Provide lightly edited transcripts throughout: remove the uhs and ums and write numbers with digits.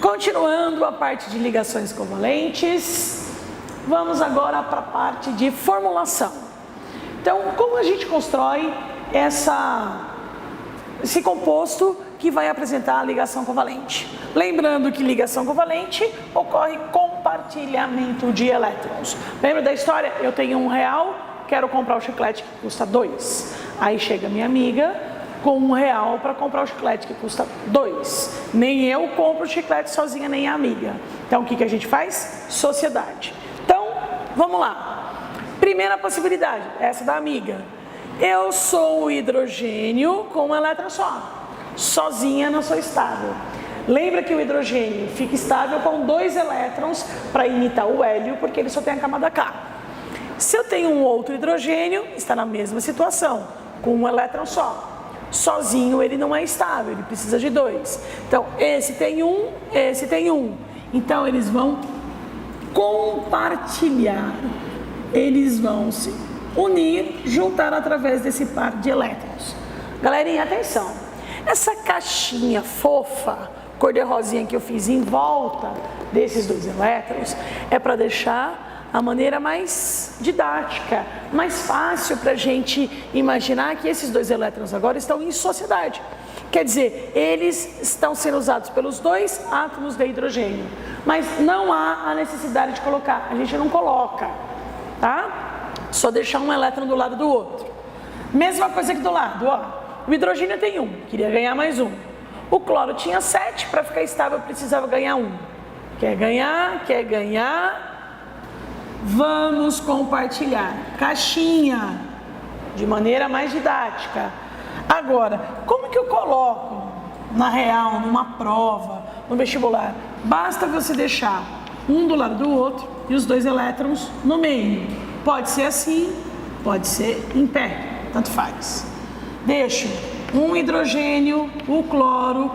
Continuando a parte de ligações covalentes, vamos agora para a parte de formulação. Então, como a gente constrói esse composto que vai apresentar a ligação covalente? Lembrando que ligação covalente ocorre compartilhamento de elétrons. Lembra da história? Eu tenho R$1, quero comprar o chiclete que custa 2. Aí chega minha amiga com R$1 para comprar o chiclete que custa 2. Nem eu compro o chiclete sozinha, nem a amiga. Então, o que a gente faz? Sociedade. Então, vamos lá. Primeira possibilidade, essa da amiga. Eu sou o hidrogênio com um elétron só. Sozinha não sou estável. Lembra que o hidrogênio fica estável com 2 elétrons para imitar o hélio, porque ele só tem a camada K. Se eu tenho um outro hidrogênio, está na mesma situação, com um elétron só. Sozinho ele não é estável, ele precisa de 2. Então, esse tem 1, esse tem 1. Então, eles vão compartilhar. Eles vão se unir, juntar através desse par de elétrons. Galerinha, atenção. Essa caixinha fofa, cor de rosinha que eu fiz em volta desses 2 elétrons, é para deixar a maneira mais didática, mais fácil para a gente imaginar que esses 2 elétrons agora estão em sociedade. Quer dizer, eles estão sendo usados pelos 2 átomos de hidrogênio, mas não há a necessidade de colocar, a gente não coloca, tá? Só deixar um elétron do lado do outro. Mesma coisa aqui do lado, ó. O hidrogênio tem 1, queria ganhar mais 1. O cloro tinha 7, para ficar estável precisava ganhar 1. Quer ganhar... Vamos compartilhar. Caixinha, de maneira mais didática. Agora, como que eu coloco na real, numa prova, no vestibular? Basta você deixar um do lado do outro e os 2 elétrons no meio. Pode ser assim, pode ser em pé, tanto faz. Deixo um hidrogênio, o cloro,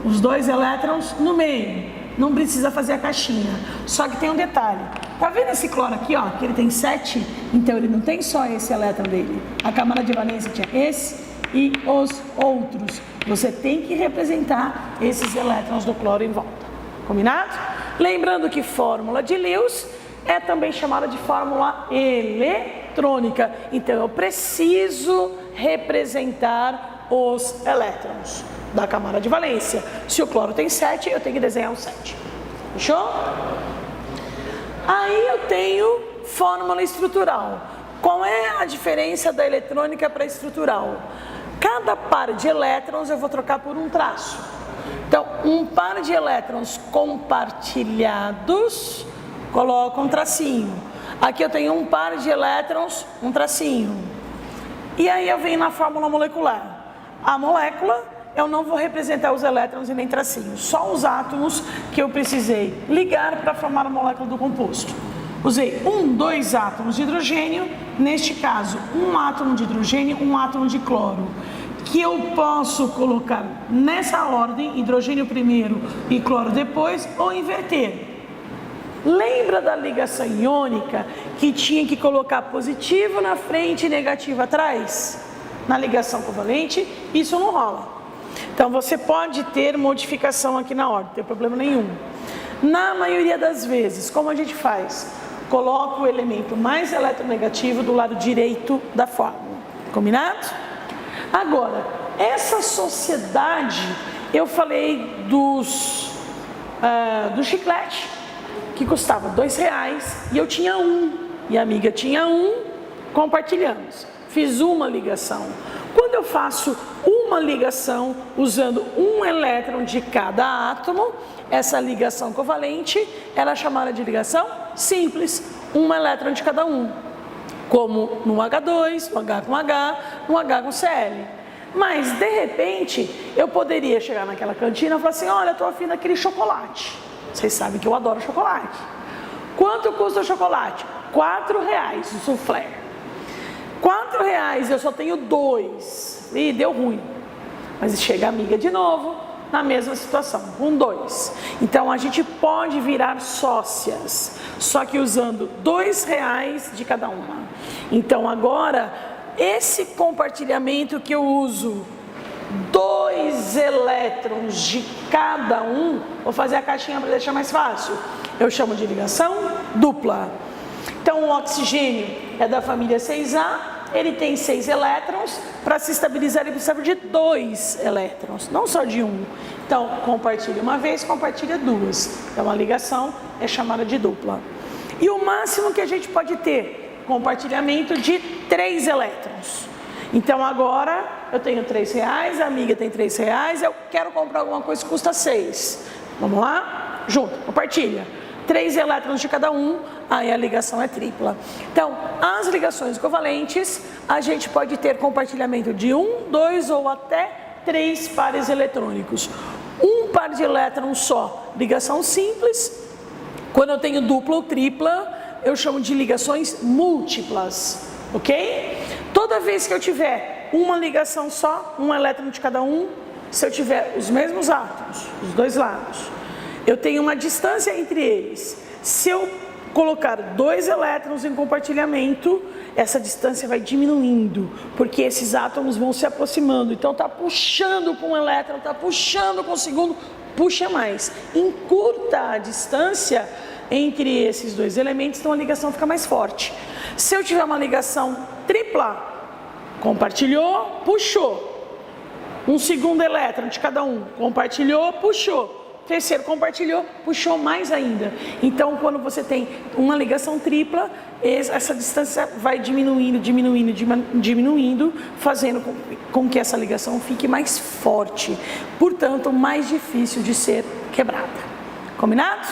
os 2 elétrons no meio. Não precisa fazer a caixinha. Só que tem um detalhe. Tá vendo esse cloro aqui, ó? Que ele tem 7, então ele não tem só esse elétron dele. A camada de valência tinha esse e os outros. Você tem que representar esses elétrons do cloro em volta. Combinado? Lembrando que fórmula de Lewis é também chamada de fórmula eletrônica. Então eu preciso representar os elétrons da camada de valência. Se o cloro tem 7, eu tenho que desenhar um 7. Fechou? Aí eu tenho fórmula estrutural. Qual é a diferença da eletrônica para a estrutural? Cada par de elétrons eu vou trocar por um traço. Então, um par de elétrons compartilhados, coloco um tracinho. Aqui eu tenho um par de elétrons, um tracinho. E aí eu venho na fórmula molecular. A molécula, eu não vou representar os elétrons e nem tracinhos, só os átomos que eu precisei ligar para formar a molécula do composto. Usei 2 átomos de hidrogênio, neste caso um átomo de hidrogênio, um átomo de cloro, que eu posso colocar nessa ordem, hidrogênio primeiro e cloro depois, ou inverter. Lembra da ligação iônica que tinha que colocar positivo na frente e negativo atrás? Na ligação covalente, isso não rola. Então, você pode ter modificação aqui na ordem, não tem problema nenhum. Na maioria das vezes, como a gente faz? Coloca o elemento mais eletronegativo do lado direito da fórmula. Combinado? Agora, essa sociedade, eu falei do chiclete, que custava R$2, e eu tinha 1, e a amiga tinha 1, compartilhamos. Fiz uma ligação. Quando eu faço uma ligação usando um elétron de cada átomo, essa ligação covalente, ela é chamada de ligação simples, um elétron de cada um, como no H2, no H com H, no H com Cl. Mas, de repente, eu poderia chegar naquela cantina e falar assim, olha, eu estou afim daquele chocolate. Vocês sabem que eu adoro chocolate. Quanto custa o chocolate? R$4 o soufflé. R$4, eu só tenho 2. Ih, deu ruim. Mas chega a amiga de novo, na mesma situação, com 2. Então, a gente pode virar sócias, só que usando R$2 de cada uma. Então, agora, esse compartilhamento que eu uso 2 2 elétrons de cada um, vou fazer a caixinha para deixar mais fácil, eu chamo de ligação dupla. Então, o oxigênio é da família 6A, ele tem 6 elétrons, para se estabilizar ele precisa de 2 elétrons, não só de 1. Então, compartilha uma vez, compartilha 2. Então, a ligação é chamada de dupla. E o máximo que a gente pode ter? Compartilhamento de 3 elétrons. Então, agora, eu tenho R$3, a amiga tem R$3, eu quero comprar alguma coisa que custa 6. Vamos lá? Junto, compartilha. 3 elétrons de cada um, aí a ligação é tripla. Então, as ligações covalentes, a gente pode ter compartilhamento de 1, 2 ou até 3 pares eletrônicos. Um par de elétrons só, ligação simples. Quando eu tenho dupla ou tripla, eu chamo de ligações múltiplas, ok? Toda vez que eu tiver uma ligação só, um elétron de cada um, se eu tiver os mesmos átomos, os dois lados, eu tenho uma distância entre eles. Se eu colocar 2 elétrons em compartilhamento, essa distância vai diminuindo, porque esses átomos vão se aproximando. Então está puxando com um elétron, está puxando com o segundo, puxa mais. Encurta a distância entre esses 2 elementos, então a ligação fica mais forte. Se eu tiver uma ligação tripla, compartilhou, puxou. Um segundo elétron de cada um, compartilhou, puxou. Terceiro compartilhou, puxou mais ainda. Então, quando você tem uma ligação tripla, essa distância vai diminuindo, fazendo com que essa ligação fique mais forte. Portanto, mais difícil de ser quebrada. Combinado?